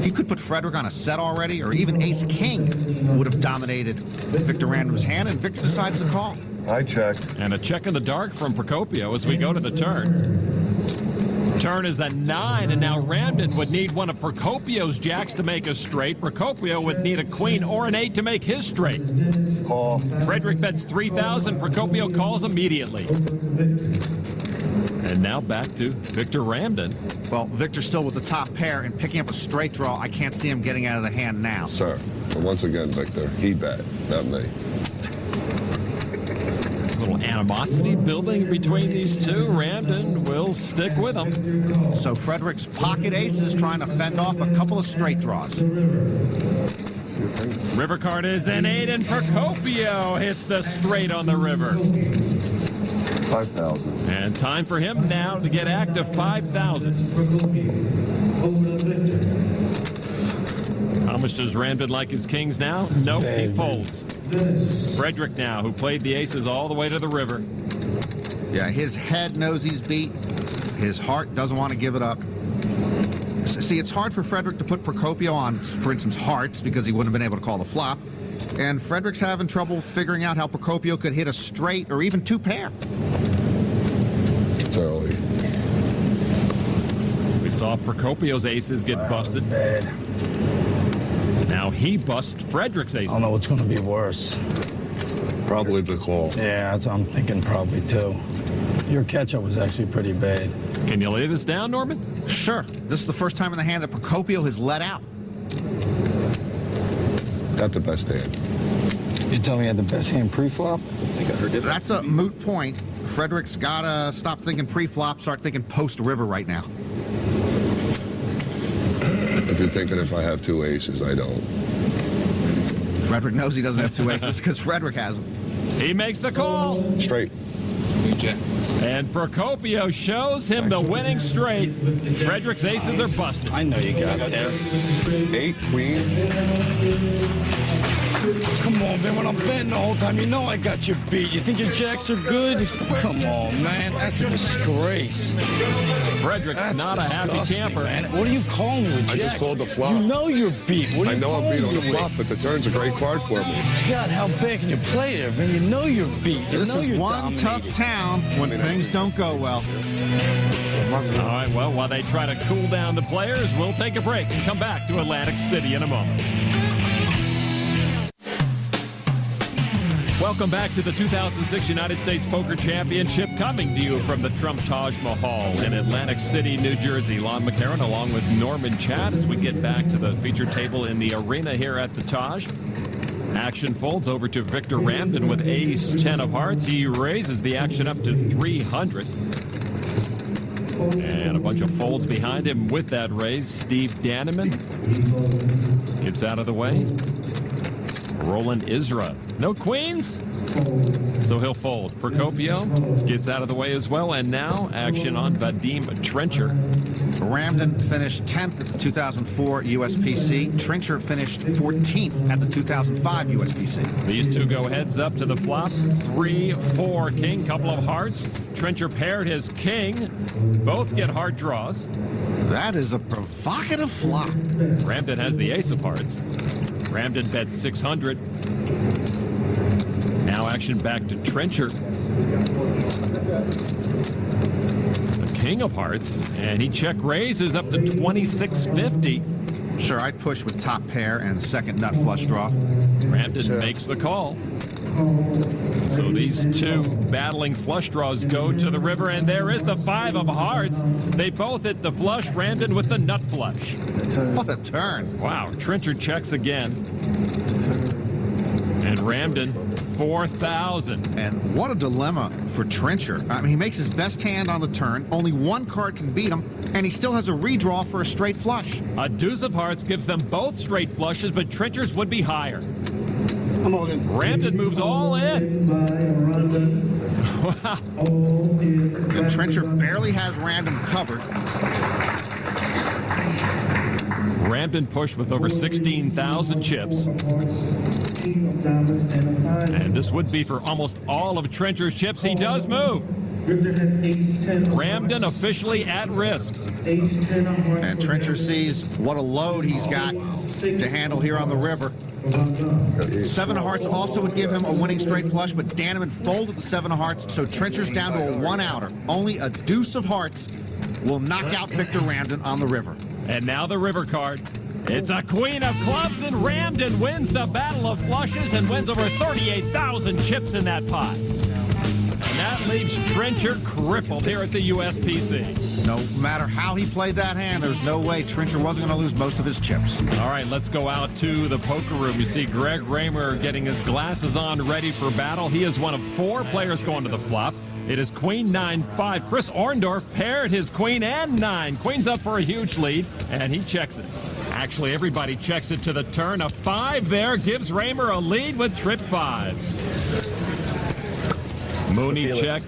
He could put Frederick on a set already, or even ace-king would have dominated Victor Random's hand, and Victor decides to call. I check. And a check in the dark from Procopio as we go to the turn. Turn is a 9, and now Ramden would need one of Procopio's jacks to make a straight. Procopio would need a queen or an 8 to make his straight. Call. Frederick bets 3,000. Procopio calls immediately. And now back to Victor Ramden. Well, Victor's still with the top pair and picking up a straight draw. I can't see him getting out of the hand now. Sir, but once again, Victor, he bet, not me. A little animosity building between these two. Ramden will stick with him. So Frederick's pocket aces trying to fend off a couple of straight draws. River card is an 8, and Procopio hits the straight on the river. 5,000. And time for him now to get active. 5,000. How much does Ramden like his kings now? Nope, he folds. Frederick now, who played the aces all the way to the river. Yeah, his head knows he's beat. His heart doesn't want to give it up. See, it's hard for Frederick to put Procopio on, for instance, hearts, because he wouldn't have been able to call the flop. And Frederick's having trouble figuring out how Procopio could hit a straight or even two pair. It's early. We saw Procopio's aces get busted. Now he busts Frederick's aces. I don't know what's going to be worse. Probably the call. Yeah, that's what I'm thinking probably too. Your catch-up was actually pretty bad. Can you lay this down, Norman? Sure. This is the first time in the hand that Procopio has let out. Got the best hand. You tell me you had the best hand pre-flop? That's a moot point. Frederick's got to stop thinking pre-flop, start thinking post-river right now. If you're thinking if I have two aces, I don't. Frederick knows he doesn't have two aces because Frederick has them. He makes the call. Straight. And Procopio shows him the winning straight. Frederick's aces are busted. I know you got it there. 8, queen. Come on, man. When I'm betting the whole time, you know I got you beat. You think your jacks are good? Come on, man. That's a disgrace. Frederick's not a happy camper. Man. What are you calling with I jack? just called the flop. You know you're beat. What are I you know I'm beat on the calling flop, with? but the turn's a great card for me. God, how bad can you play there, man? You know you're beat. You This know is you're one tough dominating. town when things don't go well. All right, well, while they try to cool down the players, we'll take a break and come back to Atlantic City in a moment. Welcome back to the 2006 United States Poker Championship, coming to you from the Trump Taj Mahal in Atlantic City, New Jersey. Lon McCarron along with Norman Chad as we get back to the feature table in the arena here at the Taj. Action folds over to Victor Ramden with ace-10 of hearts. He raises the action up to 300. And a bunch of folds behind him with that raise. Steve Danneman gets out of the way. Roland Isra. No queens, so he'll fold. Procopio gets out of the way as well. And now action on Vadim Trencher. Ramden finished 10th at the 2004 USPC. Trencher finished 14th at the 2005 USPC. These two go heads up to the flop. 3-4 king, couple of hearts. Trencher paired his king. Both get hard draws. That is a provocative flop. Ramden has the ace of hearts. Ramden bets 600. Now action back to Trencher. The king of hearts, and he check raises up to 2650. Sure, I'd push with top pair and second nut flush draw. Ramden makes the call. So these two battling flush draws go to the river, and there is the 5 of hearts. They both hit the flush. Ramden with the nut flush. What a turn. Wow, Trencher checks again. And Ramden, 4,000. And what a dilemma for Trencher. I mean, he makes his best hand on the turn. Only one card can beat him, and he still has a redraw for a straight flush. A deuce of hearts gives them both straight flushes, but Trencher's would be higher. Ramden moves all in. Wow. And Trencher barely has Ramden covered. Ramden pushed with over 16,000 chips. And this would be for almost all of Trencher's chips. He does move. Ramden officially at risk. And Trencher sees what a load he's got to handle here on the river. 7 of hearts also would give him a winning straight flush, but Danneman folded the 7 of hearts, so Trencher's down to a 1-outer. Only a deuce of hearts will knock out Victor Ramden on the river. And now the river card. It's a queen of clubs, and Ramden wins the battle of flushes and wins over 38,000 chips in that pot. And that leaves Trencher crippled here at the USPC. No matter how he played that hand, there's no way Trencher wasn't going to lose most of his chips. All right, let's go out to the poker room. You see Greg Raymer getting his glasses on, ready for battle. He is one of 4 players going to the flop. It is Queen 9-5. Chris Orndorff paired his Queen and 9. Queen's up for a huge lead, and he checks it. Actually, everybody checks it to the turn. A 5 there gives Raymer a lead with trip 5s. Mooney checked.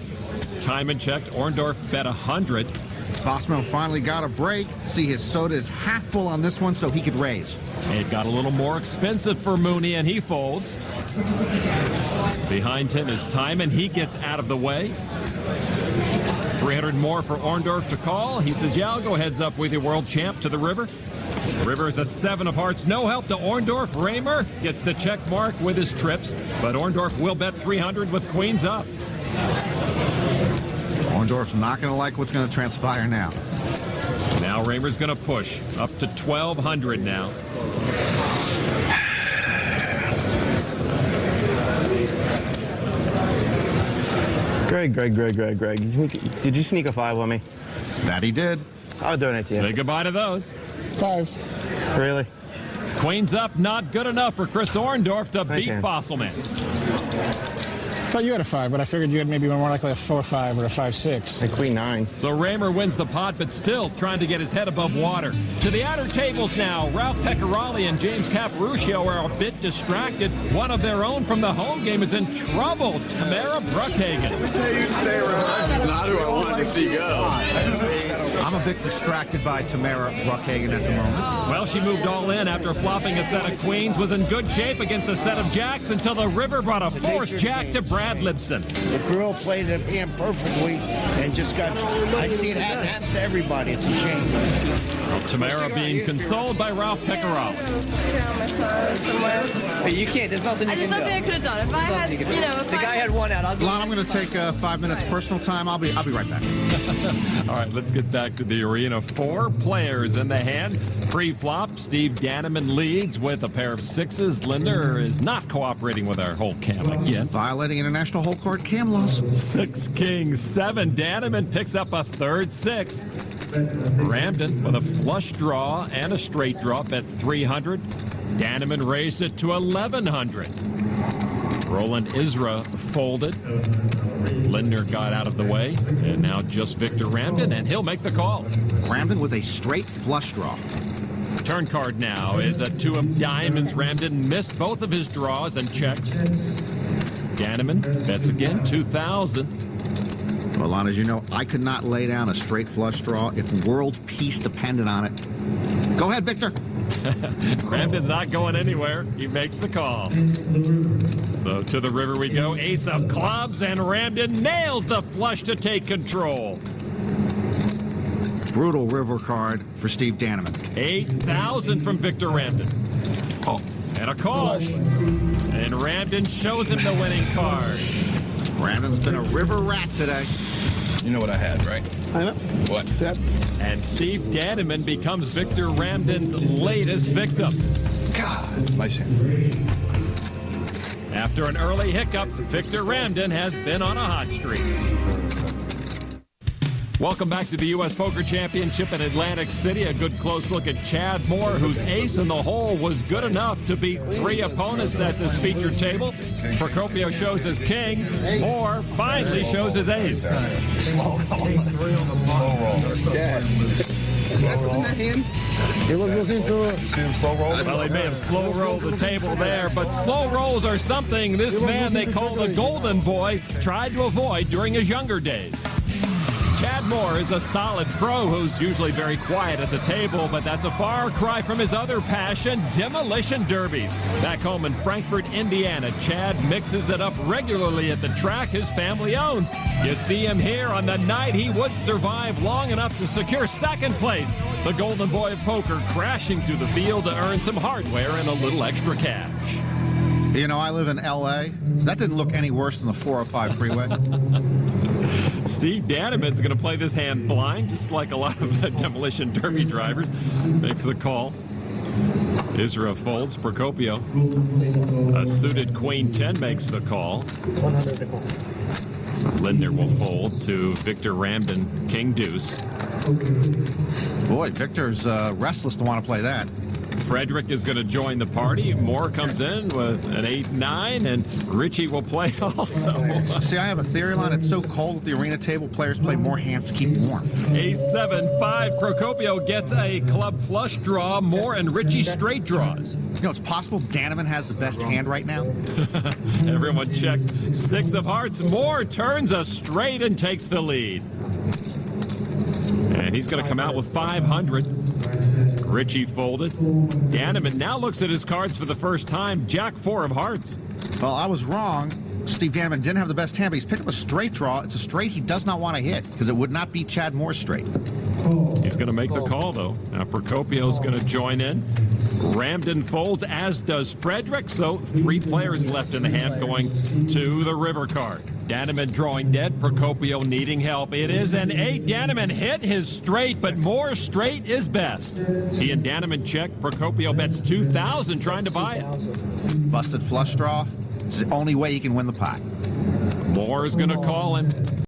Timon checked. Orndorff bet 100. Fossmo finally got a break. See, his soda is half full on this one, so he could raise. It got a little more expensive for Mooney, and he folds. Behind him is Timon. He gets out of the way. 300 more for Orndorff to call. He says, yeah, I'll go heads up with you, world champ, to the river. River is a 7 of hearts. No help to Orndorff. Raymer gets the check mark with his trips, but Orndorff will bet 300 with queens up. Orndorff's not going to like what's going to transpire now. Now Raymer's going to push up to 1,200 now. Greg. Did you sneak a 5 on me? That he did. I'll donate to you. Say goodbye to those. 5. Really? Queens up, not good enough for Chris Orndorff to beat Fossilman. I thought you had a 5, but I figured you had maybe more likely a 4-5 or a 5-6. A Queen 9. So Raymer wins the pot, but still trying to get his head above water. To the outer tables now, Ralph Pecorali and James Caparuccio are a bit distracted. One of their own from the home game is in trouble, Tamara Bruckhagen. It's not who I wanted to see go. I'm a bit distracted by Tamara Bruckhagen at the moment. Well, she moved all in after flopping a set of queens, was in good shape against a set of jacks until the river brought a forced jack to Brad Lipson. The girl played it hand perfectly and just got, I see it happens to everybody. It's a shame. Well, Tamara being consoled by Ralph Pecorali. Hey, you can't. There's nothing you can do. There's nothing I could have done. If I had, you know, if the guy had 1 out. Lon, I'm going to take 5 minutes personal time. I'll be right back. All right, let's get back to the arena. 4 players in the hand. Pre-flop, Steve Danneman leads with a pair of 6s. Linder is not cooperating with our whole cam again. Violating international whole card cam laws. 6 kings, 7. Danneman picks up a third 6. Ramden with a flush draw and a straight draw bet 300. Danneman raised it to 1,100. Roland Isra folded. Linder got out of the way, and now just Victor Ramden, and he'll make the call. Ramden with a straight flush draw. Turn card now is a 2 of diamonds. Ramden missed both of his draws and checks. Danneman bets again, 2,000. Well, Lon, as you know, I could not lay down a straight flush draw if world peace depended on it. Go ahead, Victor. Ramden's not going anywhere. He makes the call. So to the river we go. Ace of clubs, and Ramden nails the flush to take control. Brutal river card for Steve Danneman. 8,000 from Victor Ramden. Call. And a call. And Ramden shows him the winning card. Ramden's been a river rat today. You know what I had, right? I know. What? And Steve Danneman becomes Victor Ramden's latest victim. God, nice hand. After an early hiccup, Victor Ramden has been on a hot streak. Welcome back to the U.S. Poker Championship in Atlantic City. A good close look at Chad Moore, whose ace in the hole was good enough to beat 3 opponents at this feature table. Procopio shows his king. Moore finally shows his ace. Slow roll. Yeah. He was looking to See him slow roll? Well, he may have slow rolled the table there, but slow rolls are something this man they call the Golden Boy tried to avoid during his younger days. Chad Moore is a solid pro who's usually very quiet at the table, but that's a far cry from his other passion, demolition derbies. Back home in Frankfort, Indiana, Chad mixes it up regularly at the track his family owns. You see him here on the night he would survive long enough to secure second place. The golden boy of poker crashing through the field to earn some hardware and a little extra cash. You know, I live in L.A. That didn't look any worse than the 405 freeway. Steve Daneman's going to play this hand blind, just like a lot of the demolition derby drivers. Makes the call. Isra folds. Procopio. A suited queen 10 makes the call. Lindner will fold to Victor Ramden, king deuce. Boy, Victor's restless to want to play that. Frederick is going to join the party. Moore comes in with an 8-9, and Richie will play also. See, I have a theory line. It's so cold at the arena table, players play more hands to keep warm. Ace 7-5. Procopio gets a club flush draw. Moore and Richie straight draws. You know, it's possible Daneman has the best hand right now. Everyone checked. 6 of hearts. Moore turns a straight and takes the lead. And he's going to come out with 500. Richie folded. Daneman now looks at his cards for the first time. Jack 4 of hearts. Well, I was wrong. Steve Daneman didn't have the best hand, but he's picked up a straight draw. It's a straight he does not want to hit because it would not be Chad Moore's straight. He's going to make the call, though. Now Procopio's going to join in. Ramden folds, as does Frederick. So 3 players left in the hand going to the river card. Daneman drawing dead, Procopio needing help. It is an 8. Daneman hit his straight, but more straight is best. He and Daneman check. Procopio bets 2,000 trying to buy it. Busted flush draw. It's the only way he can win the pot. Moore is going to call him.